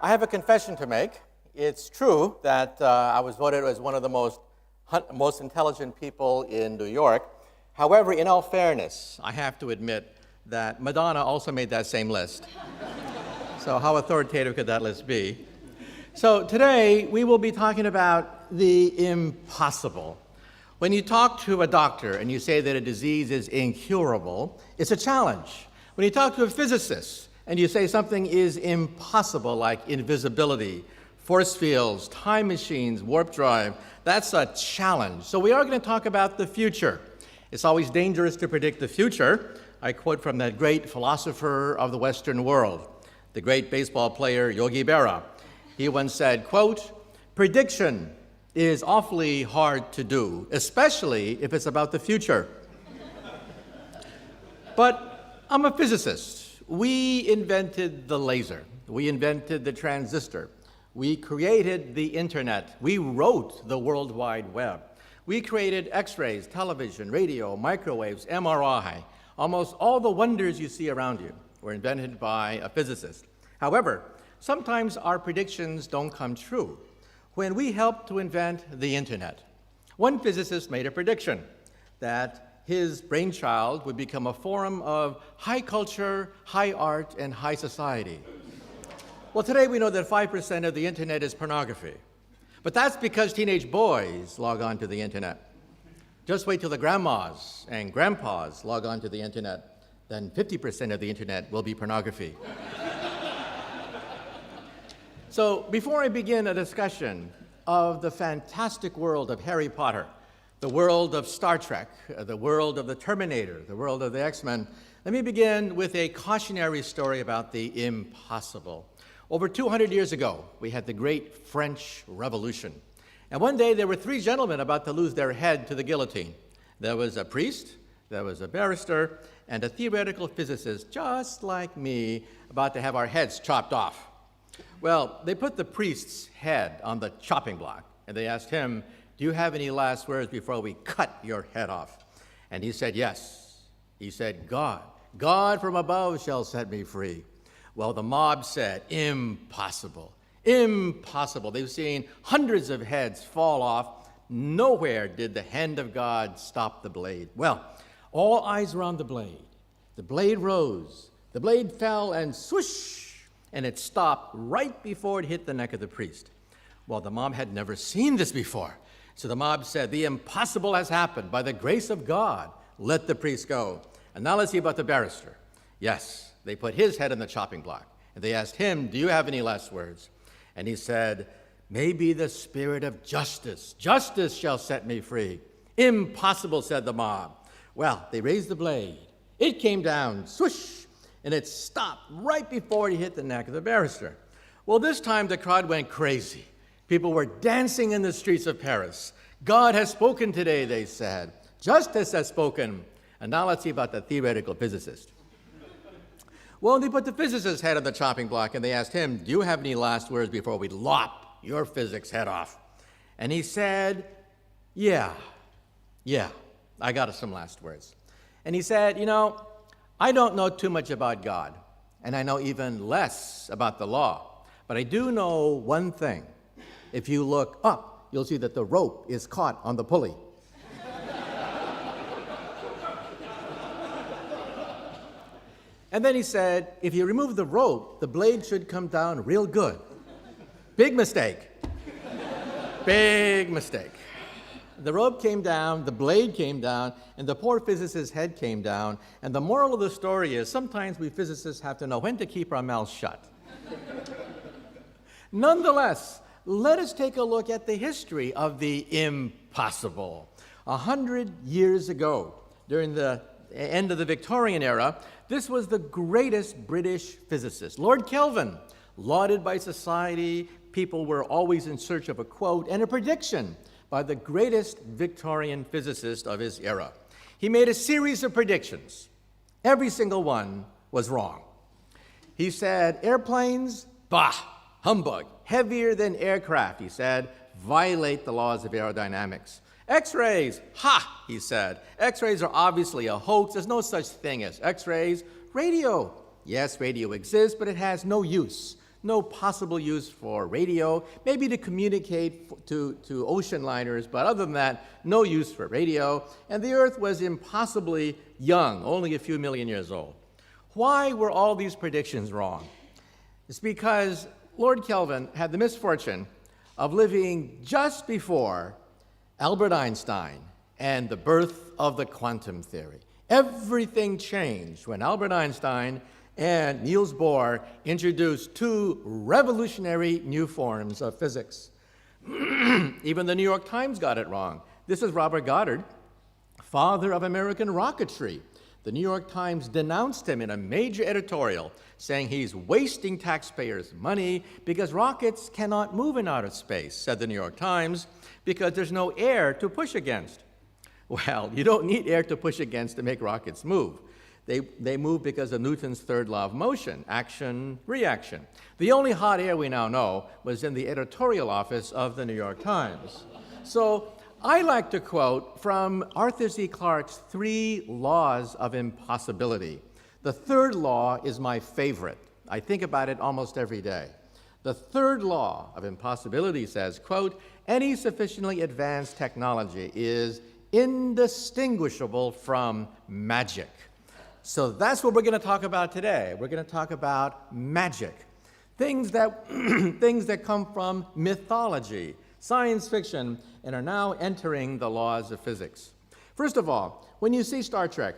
I have a confession to make. It's true that I was voted as one of the most intelligent people in New York. However, in all fairness, I have to admit that Madonna also made that same list. So how authoritative could that list be? So today, we will be talking about the impossible. When you talk to a doctor and you say that a disease is incurable, it's a challenge. When you talk to a physicist and you say something is impossible, like invisibility, force fields, time machines, warp drive, that's a challenge. So we are going to talk about the future. It's always dangerous to predict the future. I quote from that great philosopher of the Western world, the great baseball player Yogi Berra. He once said, quote, "Prediction is awfully hard to do, especially if it's about the future." But I'm a physicist. We invented the laser. We invented the transistor. We created the internet. We wrote the World Wide Web. We created X-rays, television, radio, microwaves, MRI. Almost all the wonders you see around you were invented by a physicist. However, sometimes our predictions don't come true. When we helped to invent the internet, one physicist made a prediction that his brainchild would become a forum of high culture, high art, and high society. Well, today we know that 5% of the internet is pornography. But that's because teenage boys log on to the internet. Just wait till the grandmas and grandpas log on to the internet. Then 50% of the internet will be pornography. So before I begin a discussion of the fantastic world of Harry Potter, the world of Star Trek, the world of the Terminator, the world of the X-Men, let me begin with a cautionary story about the impossible. Over 200 years ago, we had the Great French Revolution. And one day, there were three gentlemen about to lose their head to the guillotine. There was a priest, there was a barrister, and a theoretical physicist, just like me, about to have our heads chopped off. Well, they put the priest's head on the chopping block, and they asked him, "Do you have any last words before we cut your head off?" And he said, "Yes." He said, God from above shall set me free." Well, the mob said, "Impossible, impossible." They've seen hundreds of heads fall off. Nowhere did the hand of God stop the blade. Well, all eyes were on the blade. The blade rose, the blade fell, and swoosh, and it stopped right before it hit the neck of the priest. Well, the mob had never seen this before. So the mob said, "The impossible has happened. By the grace of God, let the priest go." And now let's see about the barrister. Yes, they put his head on the chopping block. And they asked him, "Do you have any last words?" And he said, "Maybe the spirit of justice. Justice shall set me free." "Impossible," said the mob. Well, they raised the blade. It came down, swoosh, and it stopped right before it hit the neck of the barrister. Well, this time the crowd went crazy. People were dancing in the streets of Paris. "God has spoken today," they said. "Justice has spoken." And now let's see about the theoretical physicist. Well, they put the physicist's head on the chopping block, and they asked him, "Do you have any last words before we lop your physics head off?" And he said, yeah, I got some last words. And he said, I don't know too much about God, and I know even less about the law, but I do know one thing. If you look up, you'll see that the rope is caught on the pulley. And then he said, if you remove the rope, the blade should come down real good. Big mistake. Big mistake. The rope came down, the blade came down, and the poor physicist's head came down. And the moral of the story is sometimes we physicists have to know when to keep our mouths shut. Nonetheless, let us take a look at the history of the impossible. 100 years ago, during the end of the Victorian era, this was the greatest British physicist, Lord Kelvin, lauded by society. People were always in search of a quote and a prediction by the greatest Victorian physicist of his era. He made a series of predictions. Every single one was wrong. He said, airplanes, bah, humbug, heavier than aircraft, he said, violate the laws of aerodynamics. X-rays, ha, he said. X-rays are obviously a hoax. There's no such thing as X-rays. Radio, yes, radio exists, but it has no use. no possible use for radio, maybe to communicate to ocean liners, but other than that, no use for radio, and the Earth was impossibly young, only a few million years old. Why were all these predictions wrong? It's because Lord Kelvin had the misfortune of living just before Albert Einstein and the birth of the quantum theory. Everything changed when Albert Einstein and Niels Bohr introduced two revolutionary new forms of physics. Even the New York Times got it wrong. This is Robert Goddard, father of American rocketry. The New York Times denounced him in a major editorial, saying he's wasting taxpayers' money because rockets cannot move in outer space, said the New York Times, because there's no air to push against. Well, you don't need air to push against to make rockets move. They move because of Newton's third law of motion, action, reaction. The only hot air we now know was in the editorial office of the New York Times. So I like to quote from Arthur C. Clarke's 3 laws of impossibility. The third law is my favorite. I think about it almost every day. The third law of impossibility says, quote, any sufficiently advanced technology is indistinguishable from magic. So that's what we're going to talk about today. We're going to talk about magic, things that come from mythology, science fiction, and are now entering the laws of physics. First of all, when you see Star Trek,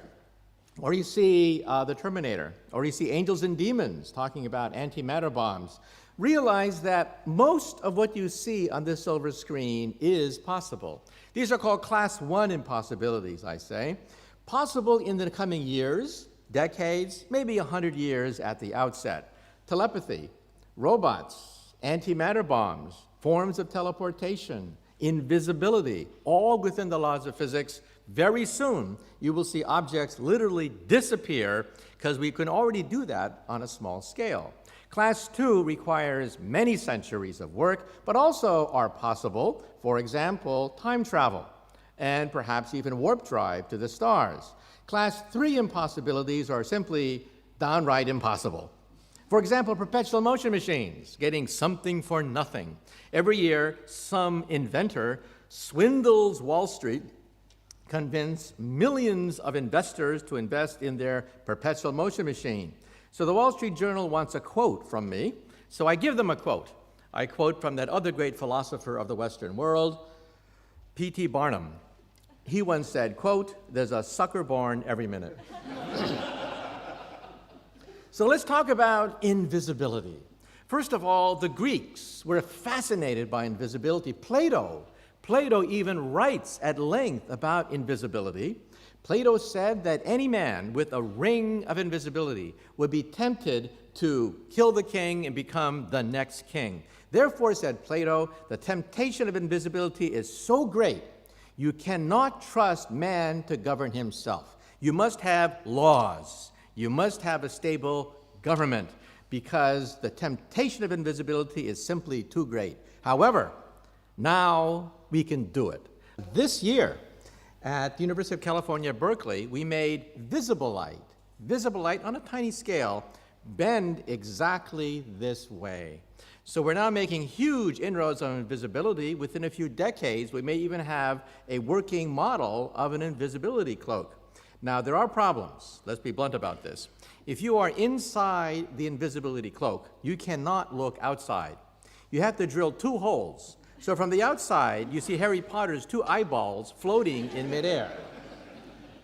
or you see the Terminator, or you see Angels and Demons talking about antimatter bombs, realize that most of what you see on this silver screen is possible. These are called Class 1 impossibilities, I say. Possible in the coming years, decades, maybe 100 years at the outset. Telepathy, robots, antimatter bombs, forms of teleportation, invisibility, all within the laws of physics. Very soon, you will see objects literally disappear because we can already do that on a small scale. Class 2 requires many centuries of work, but also are possible, for example, time travel, and perhaps even warp drive to the stars. Class 3 impossibilities are simply downright impossible. For example, perpetual motion machines, getting something for nothing. Every year, some inventor swindles Wall Street, convince millions of investors to invest in their perpetual motion machine. So the Wall Street Journal wants a quote from me, so I give them a quote. I quote from that other great philosopher of the Western world, P.T. Barnum. He once said, quote, there's a sucker born every minute. So let's talk about invisibility. First of all, the Greeks were fascinated by invisibility. Plato even writes at length about invisibility. Plato said that any man with a ring of invisibility would be tempted to kill the king and become the next king. Therefore, said Plato, the temptation of invisibility is so great, you cannot trust man to govern himself. You must have laws. You must have a stable government because the temptation of invisibility is simply too great. However, now we can do it. This year, at the University of California, Berkeley, we made visible light on a tiny scale, bend exactly this way. So we're now making huge inroads on invisibility. Within a few decades, we may even have a working model of an invisibility cloak. Now, there are problems. Let's be blunt about this. If you are inside the invisibility cloak, you cannot look outside. You have to drill 2 holes. So from the outside, you see Harry Potter's 2 eyeballs floating in midair.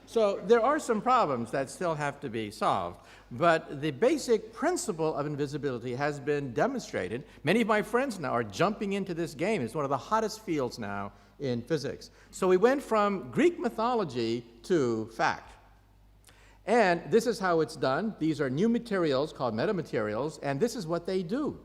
So there are some problems that still have to be solved, but the basic principle of invisibility has been demonstrated. Many of my friends now are jumping into this game. It's one of the hottest fields now in physics. So we went from Greek mythology to fact. And this is how it's done. These are new materials called metamaterials, and this is what they do.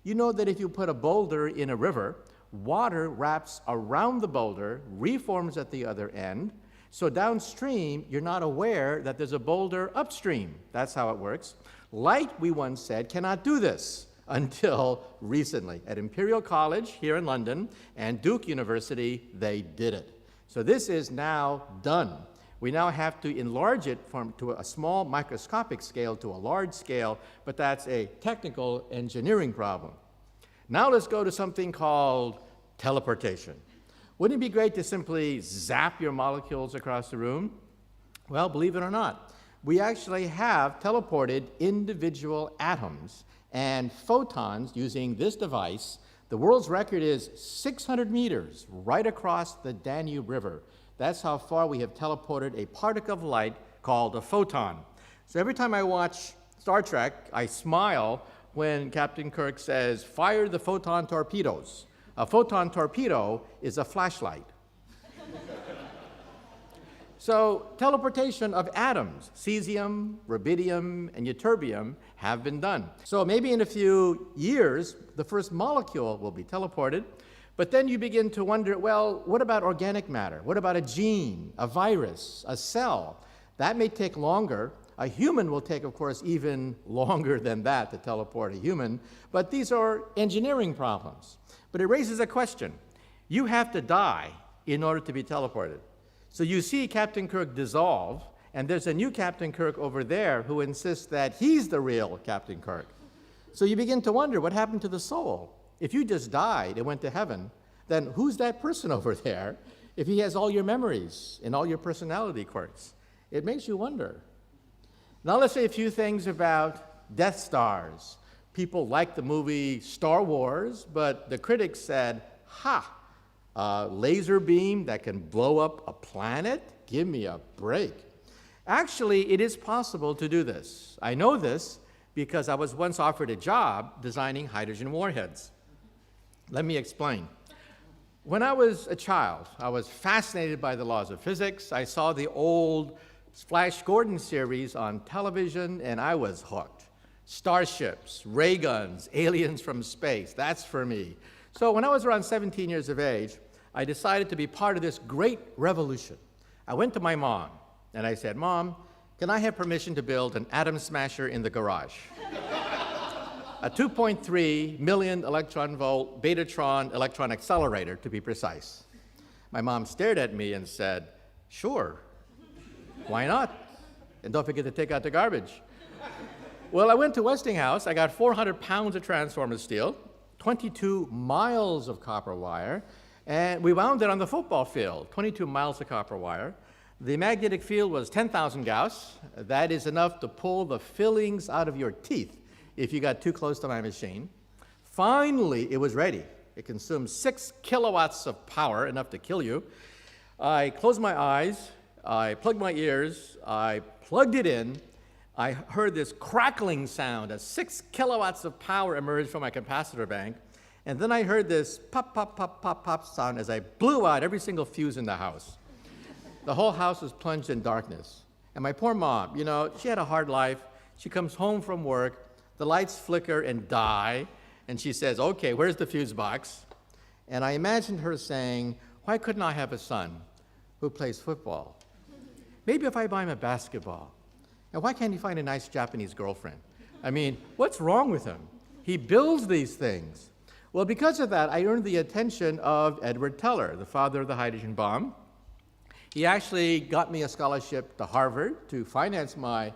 You know that if you put a boulder in a river, water wraps around the boulder, reforms at the other end, so downstream, you're not aware that there's a boulder upstream. That's how it works. Light, we once said, cannot do this until recently. At Imperial College here in London and Duke University, they did it. So this is now done. We now have to enlarge it to a small microscopic scale to a large scale, but that's a technical engineering problem. Now let's go to something called teleportation. Wouldn't it be great to simply zap your molecules across the room? Well, believe it or not, we actually have teleported individual atoms and photons using this device. The world's record is 600 meters right across the Danube River. That's how far we have teleported a particle of light called a photon. So every time I watch Star Trek, I smile when Captain Kirk says, "Fire the photon torpedoes." A photon torpedo is a flashlight. So teleportation of atoms, cesium, rubidium, and ytterbium, have been done. So maybe in a few years, the first molecule will be teleported, but then you begin to wonder, well, what about organic matter? What about a gene, a virus, a cell? That may take longer. A human will take, of course, even longer than that to teleport a human, but these are engineering problems. But it raises a question. You have to die in order to be teleported. So you see Captain Kirk dissolve, and there's a new Captain Kirk over there who insists that he's the real Captain Kirk. So you begin to wonder, what happened to the soul? If you just died and went to heaven, then who's that person over there if he has all your memories and all your personality quirks? It makes you wonder. Now let's say a few things about Death Stars. People like the movie Star Wars, but the critics said, a laser beam that can blow up a planet? Give me a break. Actually, it is possible to do this. I know this because I was once offered a job designing hydrogen warheads. Let me explain. When I was a child, I was fascinated by the laws of physics. I saw the old Flash Gordon series on television, and I was hooked. Starships, ray guns, aliens from space, that's for me. So when I was around 17 years of age, I decided to be part of this great revolution. I went to my mom, and I said, "Mom, can I have permission to build an atom smasher in the garage?" A 2.3 million electron volt Betatron electron accelerator, to be precise. My mom stared at me and said, "Sure, why not? And don't forget to take out the garbage." Well, I went to Westinghouse. I got 400 pounds of transformer steel, 22 miles of copper wire, and we wound it on the football field, 22 miles of copper wire. The magnetic field was 10,000 Gauss. That is enough to pull the fillings out of your teeth if you got too close to my machine. Finally, it was ready. It consumed 6 kilowatts of power, enough to kill you. I closed my eyes, I plugged my ears, I plugged it in. I heard this crackling sound as 6 kilowatts of power emerged from my capacitor bank. And then I heard this pop, pop, pop, pop, pop sound as I blew out every single fuse in the house. The whole house was plunged in darkness. And my poor mom, you know, she had a hard life. She comes home from work, the lights flicker and die, and she says, "Okay, where's the fuse box?" And I imagined her saying, "Why couldn't I have a son who plays football? Maybe if I buy him a basketball. And why can't he find a nice Japanese girlfriend? I mean, what's wrong with him? He builds these things." Well, because of that, I earned the attention of Edward Teller, the father of the hydrogen bomb. He actually got me a scholarship to Harvard to finance my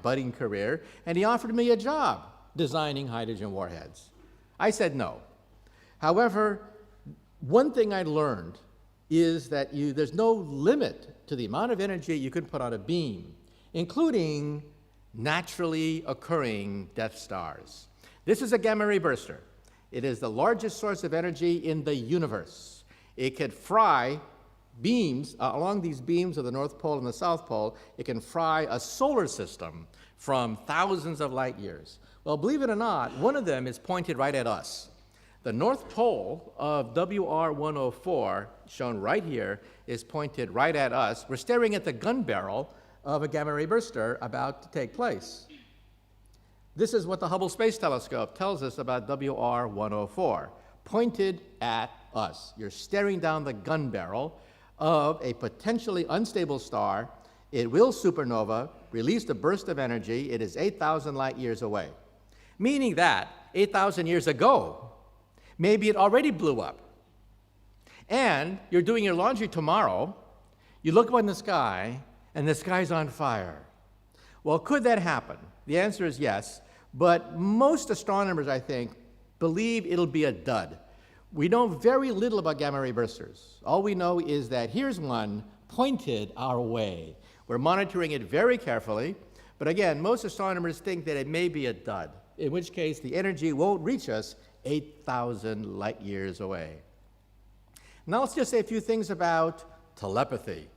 budding career, and he offered me a job designing hydrogen warheads. I said no. However, one thing I learned is that there's no limit to the amount of energy you can put on a beam, including naturally occurring Death Stars. This is a gamma ray burster. It is the largest source of energy in the universe. It could fry beams, along these beams of the North Pole and the South Pole, it can fry a solar system from thousands of light years. Well, believe it or not, one of them is pointed right at us. The North Pole of WR104, shown right here, is pointed right at us. We're staring at the gun barrel of a gamma ray burster about to take place. This is what the Hubble Space Telescope tells us about WR104, pointed at us. You're staring down the gun barrel of a potentially unstable star. It will supernova, release a burst of energy. It is 8,000 light years away, meaning that 8,000 years ago, maybe it already blew up. And you're doing your laundry tomorrow, you look up in the sky, and the sky's on fire. Well, could that happen? The answer is yes, but most astronomers, I think, believe it'll be a dud. We know very little about gamma ray bursters. All we know is that here's one pointed our way. We're monitoring it very carefully, but again, most astronomers think that it may be a dud, in which case the energy won't reach us 8,000 light years away. Now let's just say a few things about telepathy.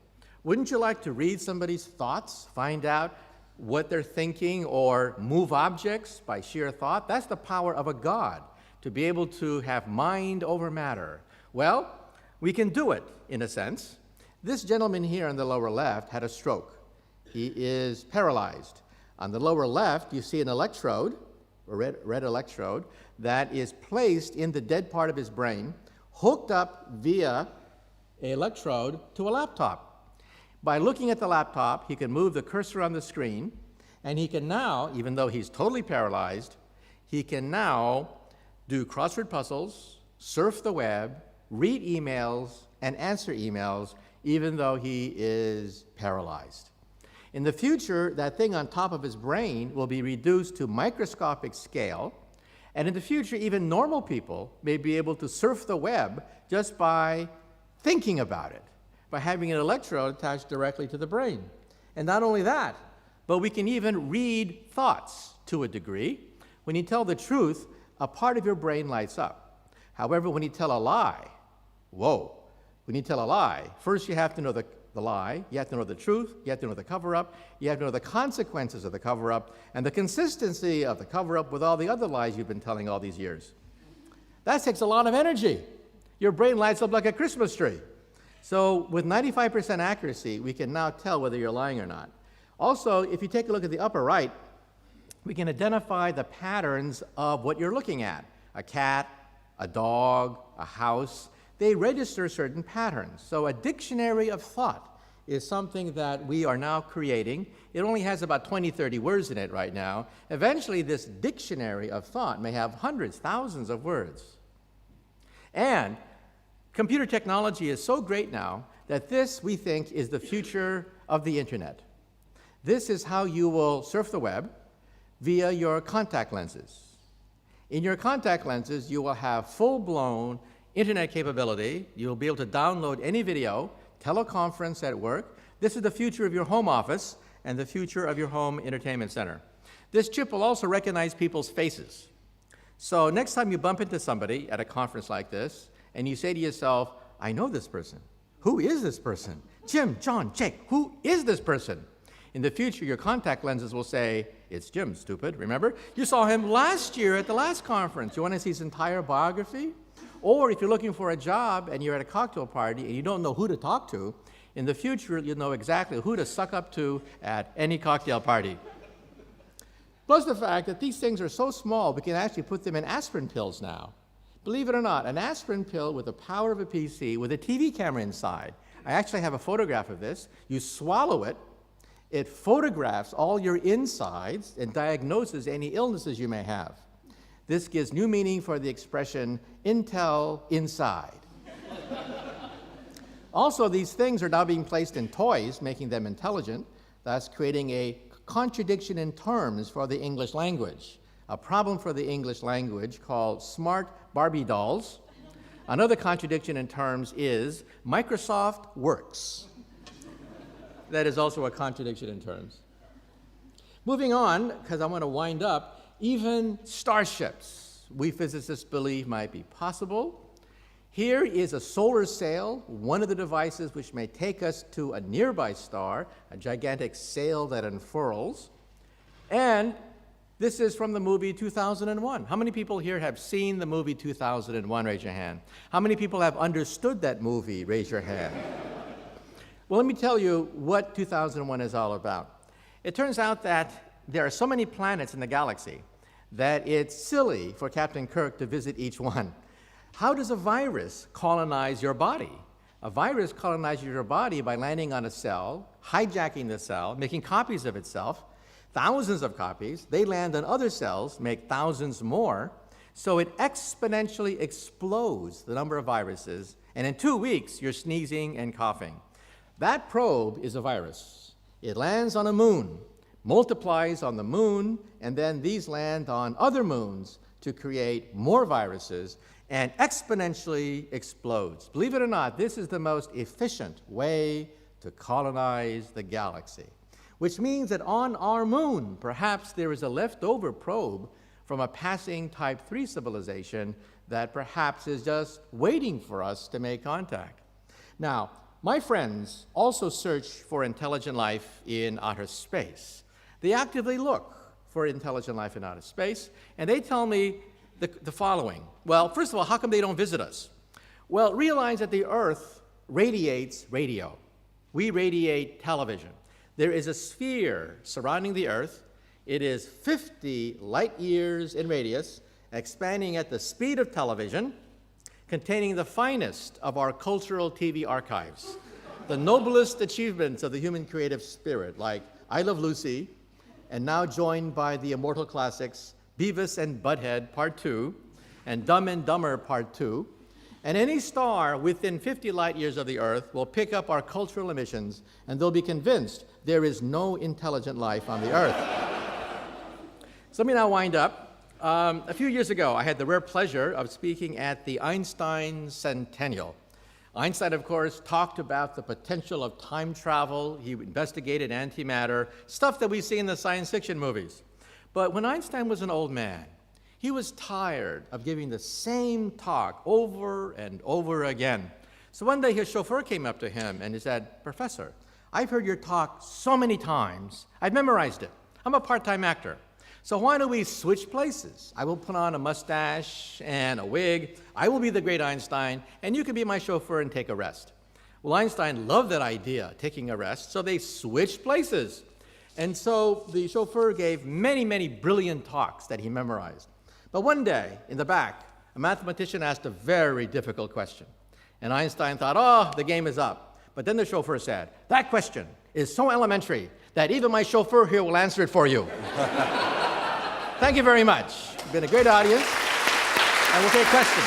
Wouldn't you like to read somebody's thoughts, find out what they're thinking, or move objects by sheer thought? That's the power of a god, to be able to have mind over matter. Well, we can do it, in a sense. This gentleman here on the lower left had a stroke. He is paralyzed. On the lower left, you see an electrode, a red electrode, that is placed in the dead part of his brain, hooked up via an electrode to a laptop. By looking at the laptop, he can move the cursor on the screen, and he can now, even though he's totally paralyzed, he can now do crossword puzzles, surf the web, read emails, and answer emails, even though he is paralyzed. In the future, that thing on top of his brain will be reduced to microscopic scale, and in the future, even normal people may be able to surf the web just by thinking about it, by having an electrode attached directly to the brain. And not only that, but we can even read thoughts to a degree. When you tell the truth, a part of your brain lights up. However, when you tell a lie, whoa, when you tell a lie, first you have to know the lie, you have to know the truth, you have to know the cover-up, you have to know the consequences of the cover-up, and the consistency of the cover-up with all the other lies you've been telling all these years. That takes a lot of energy. Your brain lights up like a Christmas tree. So with 95% accuracy, we can now tell whether you're lying or not. Also, if you take a look at the upper right, we can identify the patterns of what you're looking at. A cat, a dog, a house. They register certain patterns. So a dictionary of thought is something that we are now creating. It only has about 20, 30 words in it right now. Eventually, this dictionary of thought may have hundreds, thousands of words. And computer technology is so great now that this, we think, is the future of the internet. This is how you will surf the web via your contact lenses. In your contact lenses, you will have full-blown internet capability. You'll be able to download any video, teleconference at work. This is the future of your home office and the future of your home entertainment center. This chip will also recognize people's faces. So next time you bump into somebody at a conference like this, and you say to yourself, I know this person. Who is this person? Jim, John, Jake, who is this person? In the future, your contact lenses will say, it's Jim, stupid, remember? You saw him last year at the last conference. You want to see his entire biography? Or if you're looking for a job and you're at a cocktail party and you don't know who to talk to, in the future, you'll know exactly who to suck up to at any cocktail party. Plus the fact that these things are so small, we can actually put them in aspirin pills now. Believe it or not, an aspirin pill with the power of a PC with a TV camera inside. I actually have a photograph of this. You swallow it, it photographs all your insides and diagnoses any illnesses you may have. This gives new meaning for the expression, Intel inside. Also, these things are now being placed in toys, making them intelligent, thus creating a contradiction in terms for the English language, a problem for the English language called smart Barbie dolls. Another contradiction in terms is Microsoft works. That is also a contradiction in terms. Moving on, because I want to wind up, even starships, we physicists believe might be possible. Here is a solar sail, one of the devices which may take us to a nearby star, a gigantic sail that unfurls. And this is from the movie 2001. How many people here have seen the movie 2001? Raise your hand. How many people have understood that movie? Raise your hand. Well, let me tell you what 2001 is all about. It turns out that there are so many planets in the galaxy that it's silly for Captain Kirk to visit each one. How does a virus colonize your body? A virus colonizes your body by landing on a cell, hijacking the cell, making copies of itself, thousands of copies. They land on other cells, make thousands more, so it exponentially explodes the number of viruses, and in 2 weeks, you're sneezing and coughing. That probe is a virus. It lands on a moon, multiplies on the moon, and then these land on other moons to create more viruses, and exponentially explodes. Believe it or not, this is the most efficient way to colonize the galaxy, which means that on our moon, perhaps there is a leftover probe from a passing Type 3 civilization that perhaps is just waiting for us to make contact. Now, my friends also search for intelligent life in outer space. They actively look for intelligent life in outer space, and they tell me the following. Well, first of all, how come they don't visit us? Well, realize that the Earth radiates radio. We radiate television. There is a sphere surrounding the Earth. It is 50 light years in radius, expanding at the speed of television, containing the finest of our cultural TV archives, the noblest achievements of the human creative spirit, like I Love Lucy, and now joined by the immortal classics Beavis and Butthead Part 2, and Dumb and Dumber Part 2, and any star within 50 light years of the Earth will pick up our cultural emissions, and they'll be convinced there is no intelligent life on the Earth. So let me now wind up. A few years ago, I had the rare pleasure of speaking at the Einstein Centennial. Einstein, of course, talked about the potential of time travel. He investigated antimatter, stuff that we see in the science fiction movies. But when Einstein was an old man, he was tired of giving the same talk over and over again. So one day his chauffeur came up to him and he said, "Professor, I've heard your talk so many times, I've memorized it. I'm a part-time actor. So why don't we switch places? I will put on a mustache and a wig. I will be the great Einstein, and you can be my chauffeur and take a rest." Well, Einstein loved that idea, taking a rest, so they switched places. And so the chauffeur gave many, many brilliant talks that he memorized. But one day, in the back, a mathematician asked a very difficult question. And Einstein thought, oh, the game is up. But then the chauffeur said, "That question is so elementary that even my chauffeur here will answer it for you." Thank you very much. It's been a great audience, and we'll take questions.